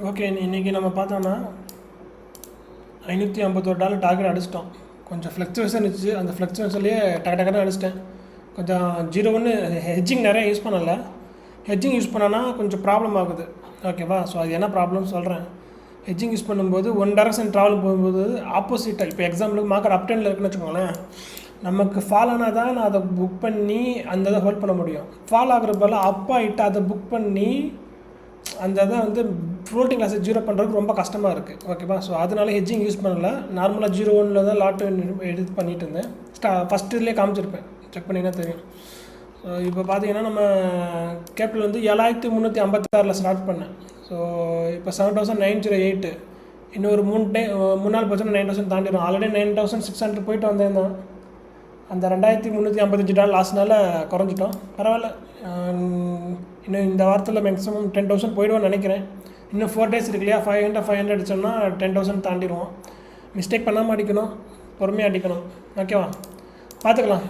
Okay, இன்றைக்கி நம்ம பார்த்தோன்னா $551 டார்கெட் அடிச்சிட்டோம். கொஞ்சம் ஃப்ளக்சுவேஷன் இருந்துச்சு, அந்த ஃப்ளக்சுவேஷன்லேயே டக்குன்னு அடிச்சிட்டேன். கொஞ்சம் 0-1 ஹெட்ஜிங் நிறைய யூஸ் பண்ணலை. ஹெட்ஜிங் யூஸ் பண்ணோன்னா கொஞ்சம் ப்ராப்ளம் ஆகுது. ஓகேவா? ஸோ அது என்ன ப்ராப்ளம்னு சொல்கிறேன். ஹெட்ஜிங் யூஸ் பண்ணும்போது ஒன் டைரக்ஷன் ட்ராவல் போகும்போது ஆப்போசிட்டாக, இப்போ எக்ஸாம்பிளுக்கு மார்க்கெட் அப் ட்ரெண்டில் இருக்குன்னு வச்சுக்கோங்களேன், நமக்கு ஃபால் ஆனால் தான் நான் அதை புக் பண்ணி அந்த இதை ஹோல்ட் பண்ண முடியும். ஃபால் ஆகிற போல் அப் ஆகிட்டு அதை புக் பண்ணி அந்த இதை வந்து ஃப்ளோட்டிங் லாஸை 0 பண்ணுறதுக்கு ரொம்ப கஷ்டமாக இருக்குது. ஓகேவா? ஸோ அதனால ஹெட்ஜிங் யூஸ் பண்ணல. நார்மலாக 0-1 தான் லாட் எடுத்து பண்ணிகிட்டு இருந்தேன். ஃபஸ்ட் இதுலேயே காமிச்சிருப்பேன், செக் பண்ணிங்கன்னா தெரியும். ஸோ இப்போ பார்த்தீங்கன்னா நம்ம கேபிட்டல் வந்து 7356 ஸ்டார்ட் பண்ணேன். ஸோ இப்போ 7908. இன்னொரு 3 நாள் போச்சுன்னா 9000 தாண்டிடும். ஆல்ரெடி 9600 போயிட்டு வந்தேன் தான். அந்த $2355 லாஸ்ட்னால குறைஞ்சிட்டோம். பரவாயில்ல. இன்னும் இந்த வாரத்தில் மேக்ஸிமம் 10,000 போயிடுவோன்னு நினைக்கிறேன். இன்னும் 4 days இருக்கு இல்லையா? 500 அடித்தோம்னா 10,000 தாண்டிடுவோம். மிஸ்டேக் பண்ணாமல் அடிக்கணும், பொறுமையாக அடிக்கணும். ஓகேவா? பார்த்துக்கலாம்.